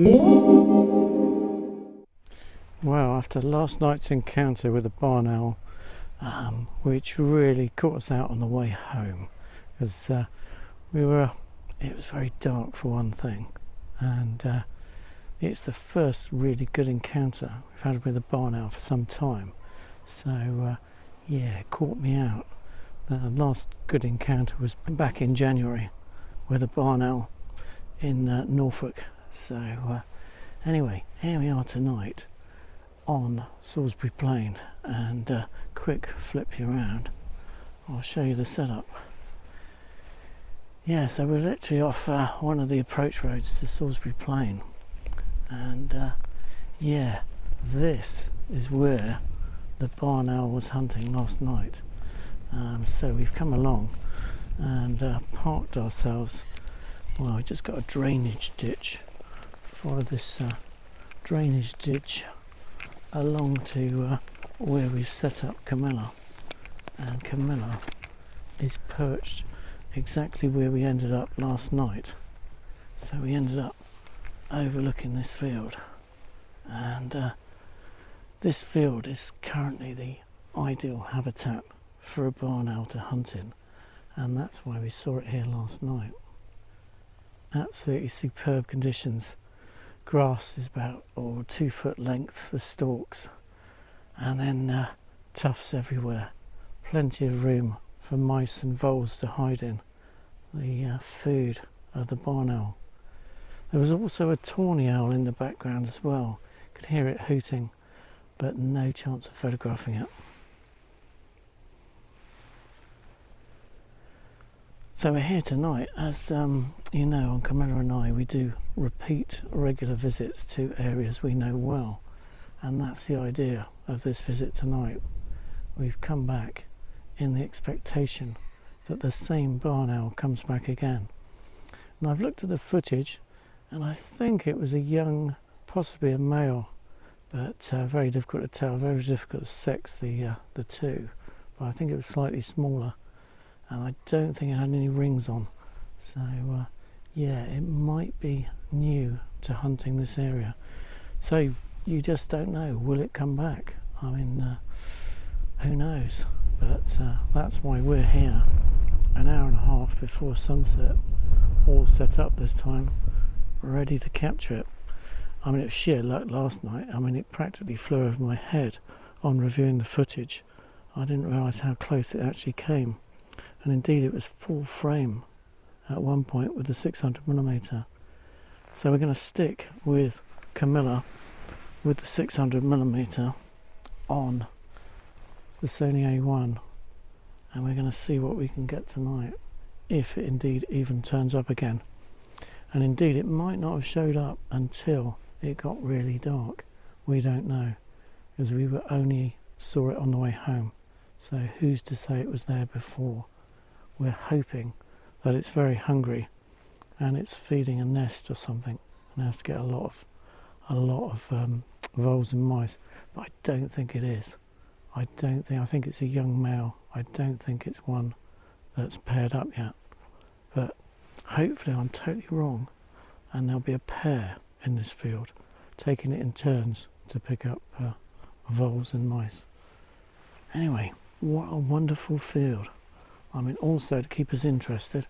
Well, after last night's encounter with a barn owl, which really caught us out on the way home, because it was very dark for one thing, and it's the first really good encounter we've had with a barn owl for some time. So yeah, it caught me out. The last good encounter was back in January with a barn owl in Norfolk. So anyway, here we are tonight on Salisbury Plain, and quick flip you around, I'll show you the setup. Yeah, so we're literally off one of the approach roads to Salisbury Plain, and yeah, this is where the barn owl was hunting last night. So we've come along and parked ourselves. Well, we just got a drainage ditch. Follow this drainage ditch along to where we've set up Camilla, and Camilla is perched exactly where we ended up last night. So we ended up overlooking this field, and this field is currently the ideal habitat for a barn owl to hunt in, and that's why we saw it here last night. Absolutely superb conditions. Grass is about 2 foot length, the stalks, and then tufts everywhere. Plenty of room for mice and voles to hide in. The food of the barn owl. There was also a tawny owl in the background as well. Could hear it hooting, but no chance of photographing it. So we're here tonight, as you know, on Camilla and I, we do repeat regular visits to areas we know well, and that's the idea of this visit tonight. We've come back in the expectation that the same barn owl comes back again. And I've looked at the footage, and I think it was a young, possibly a male, but very difficult to tell, very difficult to sex the two, but I think it was slightly smaller. And I don't think it had any rings on, so yeah, it might be new to hunting this area. So you just don't know, will it come back? I mean, who knows? But that's why we're here, an hour and a half before sunset, all set up this time, ready to capture it. I mean, it was sheer luck last night. I mean, it practically flew over my head on reviewing the footage. I didn't realise how close it actually came. And indeed it was full frame at one point with the 600mm. So we're going to stick with Camilla with the 600mm on the Sony A1, and we're going to see what we can get tonight, if it indeed even turns up again. And indeed it might not have showed up until it got really dark. We don't know, because we only saw it on the way home. So who's to say it was there before? We're hoping that it's very hungry and it's feeding a nest or something and has to get a lot of voles and mice, but I don't think it is. I think it's a young male. I don't think it's one that's paired up yet, but hopefully I'm totally wrong and there'll be a pair in this field taking it in turns to pick up voles and mice. Anyway, what a wonderful field. I mean, also to keep us interested,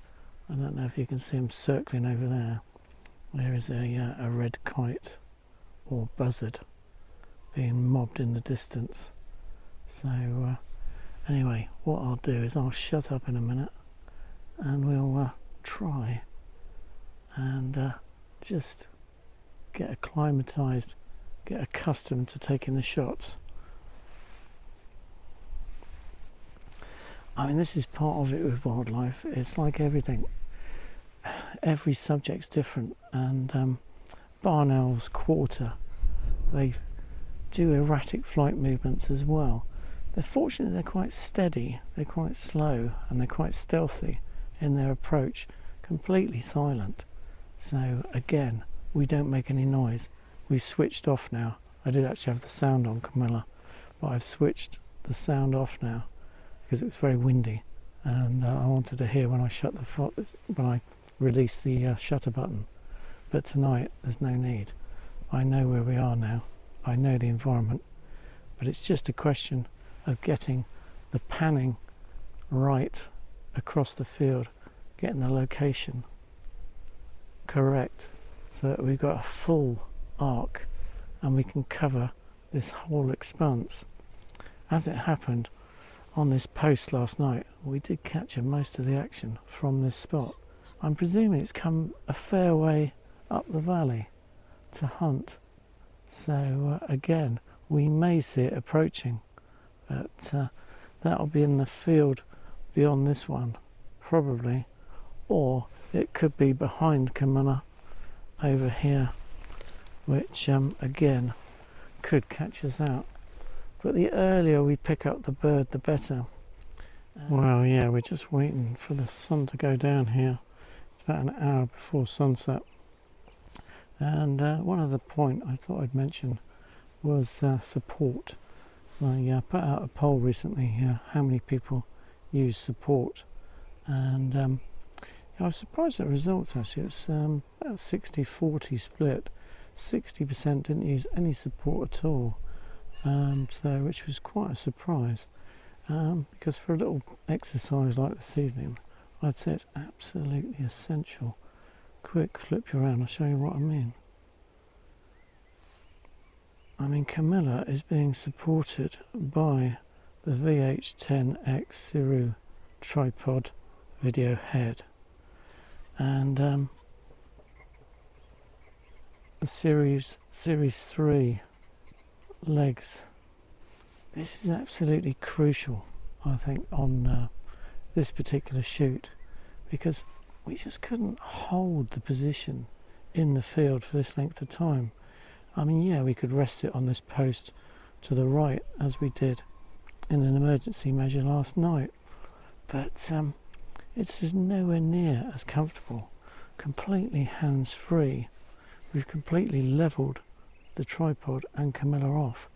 I don't know if you can see him circling over there. There is a red kite or buzzard being mobbed in the distance. So anyway, what I'll do is I'll shut up in a minute and we'll try and just get acclimatised, get accustomed to taking the shots. I mean, this is part of it with wildlife. It's like everything. Every subject's different, and barn owls quarter. They do erratic flight movements as well. They're fortunate they're quite steady, they're quite slow, and they're quite stealthy in their approach, completely silent. So again, we don't make any noise. We've switched off now. I did actually have the sound on, Camilla, but I've switched the sound off now, because it was very windy, and I wanted to hear when I released the shutter button. but tonight there's no need. I know where we are now, I know the environment, but it's just a question of getting the panning right across the field, getting the location correct so that we've got a full arc and we can cover this whole expanse. As it happened, on this post last night, we did capture most of the action from this spot. I'm presuming it's come a fair way up the valley to hunt. So again, we may see it approaching, but that'll be in the field beyond this one, probably, or it could be behind Camilla over here, which again could catch us out. But the earlier we pick up the bird, the better. Well, yeah, we're just waiting for the sun to go down here. It's about an hour before sunset. And one other point I thought I'd mention was support. I put out a poll recently here, how many people use support. And I was surprised at the results actually. It's about 60-40 split. 60% didn't use any support at all. Which was quite a surprise, because for a little exercise like this evening, I'd say it's absolutely essential. Quick flip you around, I'll show you what I mean. Camilla is being supported by the VH10X Sirui Tripod video head, and the Series 3 legs. This is absolutely crucial, I think, on this particular shoot, because we just couldn't hold the position in the field for this length of time. Yeah, we could rest it on this post to the right as we did in an emergency measure last night, but it's just nowhere near as comfortable. Completely hands-free. We've completely levelled the tripod and Camilla off,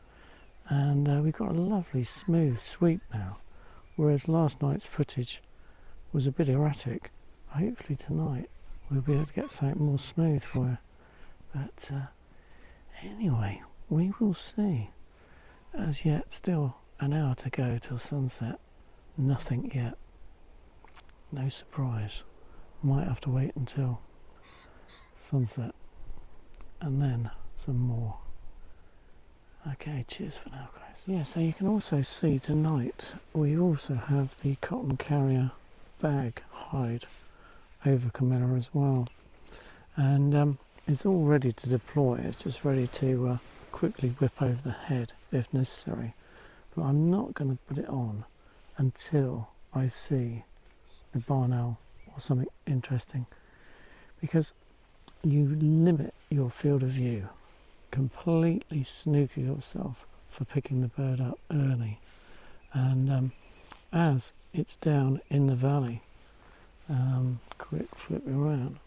and we've got a lovely smooth sweep now, whereas last night's footage was a bit erratic. Hopefully tonight we'll be able to get something more smooth for you, but anyway, we will see. As yet, still an hour to go till sunset. Nothing yet, no surprise. Might have to wait until sunset and then some more. Okay, cheers for now, guys. Yeah, so you can also see tonight we also have the cotton carrier bag hide over Camilla as well, and it's all ready to deploy. It's just ready to quickly whip over the head if necessary, but I'm not going to put it on until I see the barn owl or something interesting, because you limit your field of view, completely snooker yourself for picking the bird up early. And as it's down in the valley, quick flip around,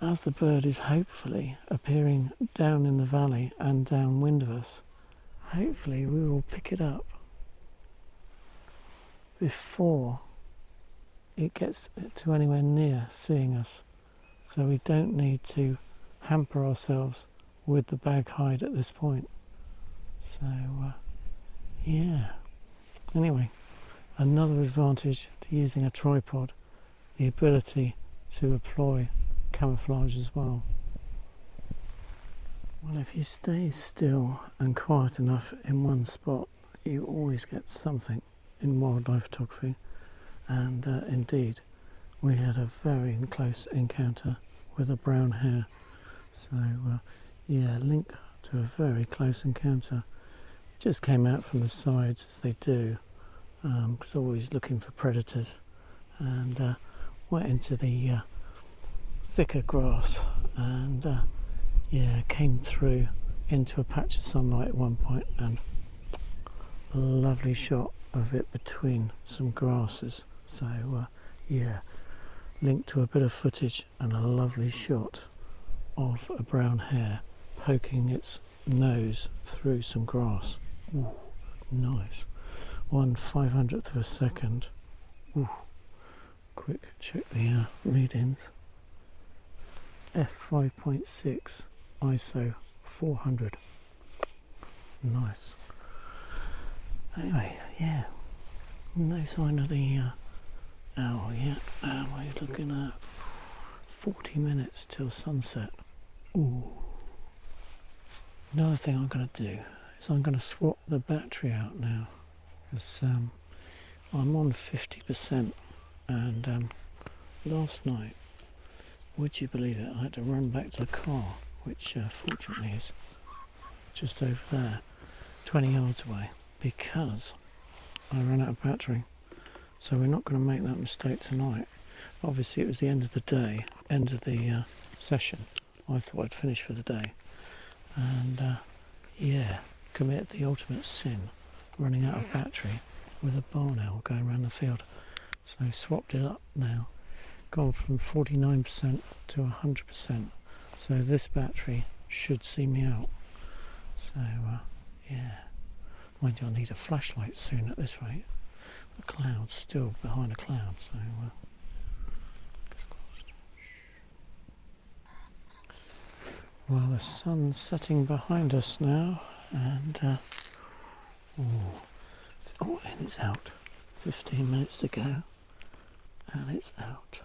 as the bird is hopefully appearing down in the valley and downwind of us, hopefully we will pick it up before it gets to anywhere near seeing us, so we don't need to hamper ourselves with the bag hide at this point. So yeah, anyway, another advantage to using a tripod, the ability to employ camouflage as well. Well, if you stay still and quiet enough in one spot, you always get something in wildlife photography. And indeed, we had a very close encounter with a brown hare. So yeah, link to a very close encounter. It just came out from the sides as they do, because always looking for predators, and went into the thicker grass, and yeah, came through into a patch of sunlight at one point, and a lovely shot of it between some grasses. So yeah, linked to a bit of footage and a lovely shot of a brown hare poking its nose through some grass. Ooh, nice. 1/500th of a second. Ooh, quick check the readings. f5.6 ISO 400. Nice. Anyway, yeah, no sign of the owl yet. We're looking at 40 minutes till sunset. Ooh. Another thing I'm going to do is I'm going to swap the battery out now, because I'm on 50%, and last night, would you believe it, I had to run back to the car, which fortunately is just over there, 20 yards away, because I ran out of battery. So we're not going to make that mistake tonight. Obviously it was the end of the day, end of the session. I thought I'd finish for the day, and yeah, commit the ultimate sin, running out of battery with a barn owl going around the field. So I've swapped it up now, gone from 49% to 100%. So this battery should see me out. So yeah, mind you, I'll need a flashlight soon at this rate. The cloud's still behind a cloud, so well, the sun's setting behind us now, and and it's out. 15 minutes to go, and it's out.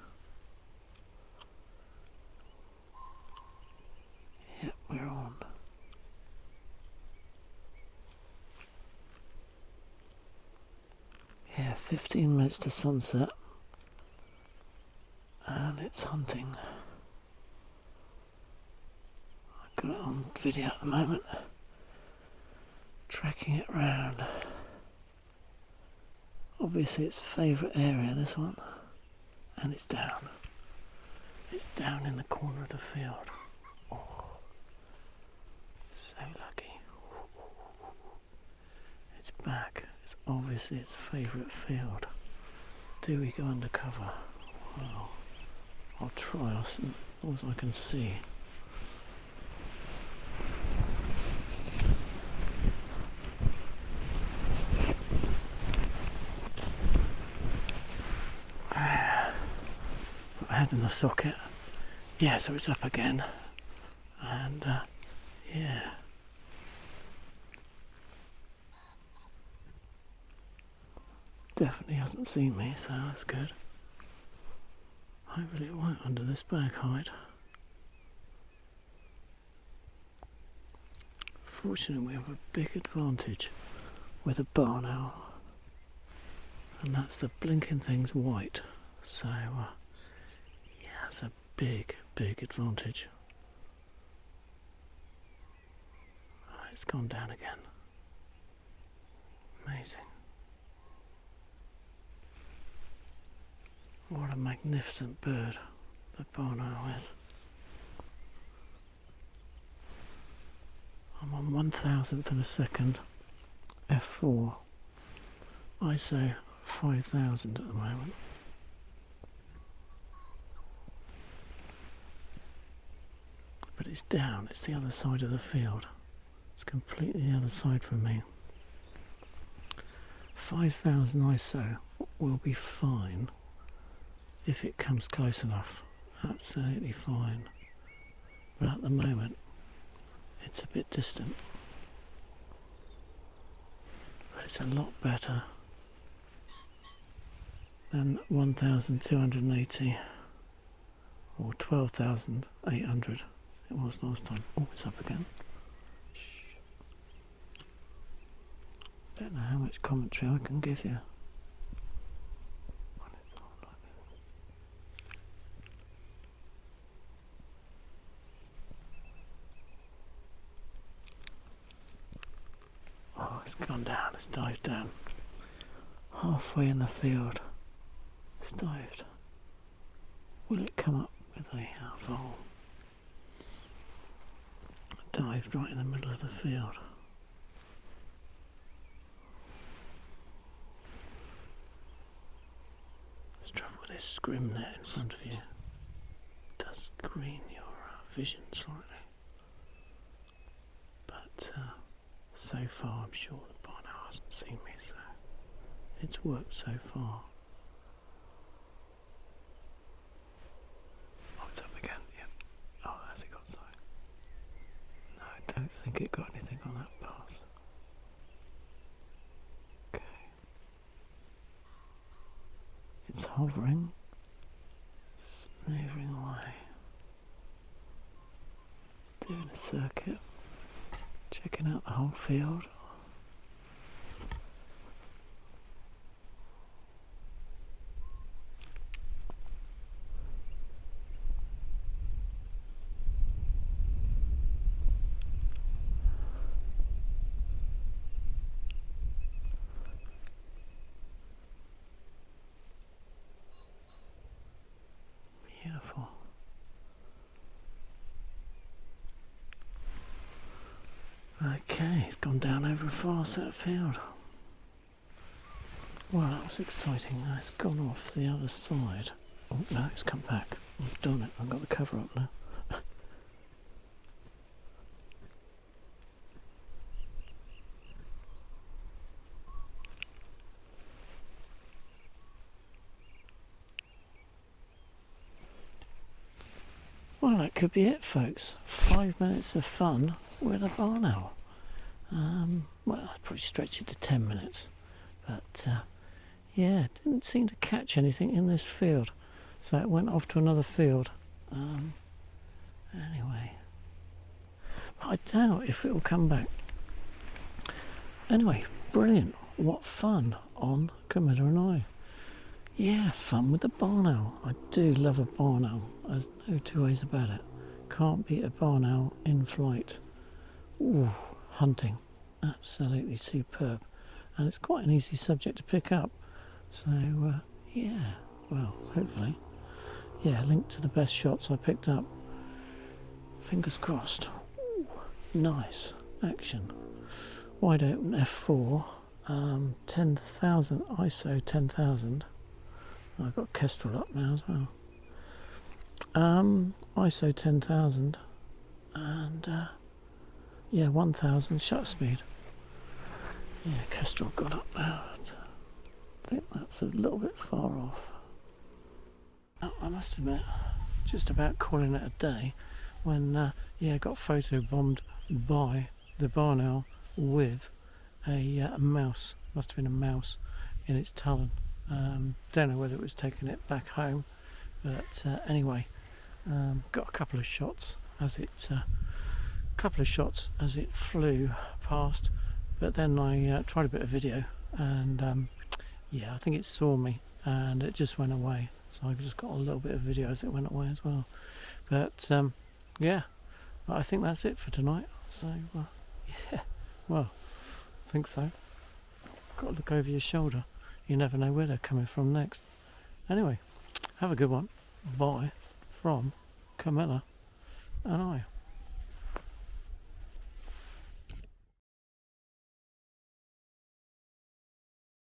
Yep, we're on. Yeah, 15 minutes to sunset, and it's hunting. I've got it on video at the moment, tracking it round. Obviously its favourite area, this one, and it's down. It's down in the corner of the field. Oh, so lucky. It's back. It's obviously its favourite field. Do we go undercover? Well, I'll try. I'll see all I can see. Put my head in the socket. Yeah, so it's up again. And yeah. Definitely hasn't seen me, so that's good. Hopefully it won't under this bag hide. Fortunately, we have a big advantage with a barn owl, and that's the blinking thing's white. So yeah, it's a big advantage. It's gone down again. Amazing. What a magnificent bird the barn owl is. I'm on 1,000th of a second, f4, ISO 5000 at the moment. But it's down, it's the other side of the field. It's completely the other side from me. 5000 ISO will be fine if it comes close enough. Absolutely fine. But at the moment, it's a bit distant. But it's a lot better than 1280 or 12,800 it was last time. Oh, it's up again. Don't know how much commentary I can give you. Oh, it's gone down, it's dived down. Halfway in the field, it's dived. Will it come up with a vole? Dived right in the middle of the field. There's trouble with this scrim net in front of you. It does screen your vision slightly. But so far I'm sure the barn owl hasn't seen me, so it's worked so far. think it got anything on that pass. Okay. It's hovering, it's moving away, doing a circuit, checking out the whole field. Beautiful. Okay, it's gone down over a far set field. Well, that was exciting. Now it's gone off the other side. Oh no, it's come back. I've done it. I've got the cover up now. Well, that could be it, folks. 5 minutes of fun with a barn owl. Well, I'd probably stretch it to 10 minutes. But, yeah, didn't seem to catch anything in this field. So it went off to another field. Anyway. But I doubt if it will come back. Anyway, brilliant. What fun on Camilla and I. Yeah, fun with the barn owl. I do love a barn owl. There's no two ways about it. Can't beat a barn owl in flight. Ooh, hunting. Absolutely superb. And it's quite an easy subject to pick up. So, yeah, well, hopefully. Yeah, link to the best shots I picked up. Fingers crossed. Ooh, nice action. Wide open f4. 10,000, ISO 10,000. I've got Kestrel up now as well. ISO 10,000 and yeah, 1,000 shutter speed. Yeah, Kestrel got up now. I think that's a little bit far off. Oh, I must admit, just about calling it a day when yeah, got photo bombed by the barn owl with a mouse. Must have been a mouse in its talon. Don't know whether it was taking it back home, but anyway, got a couple of shots as it flew past. But then I tried a bit of video, and yeah, I think it saw me and it just went away. So I just got a little bit of video as it went away as well. But yeah, I think that's it for tonight. So yeah, well, I think so. Got to look over your shoulder. You never know where they're coming from next. Anyway, have a good one. Bye from Camilla and I.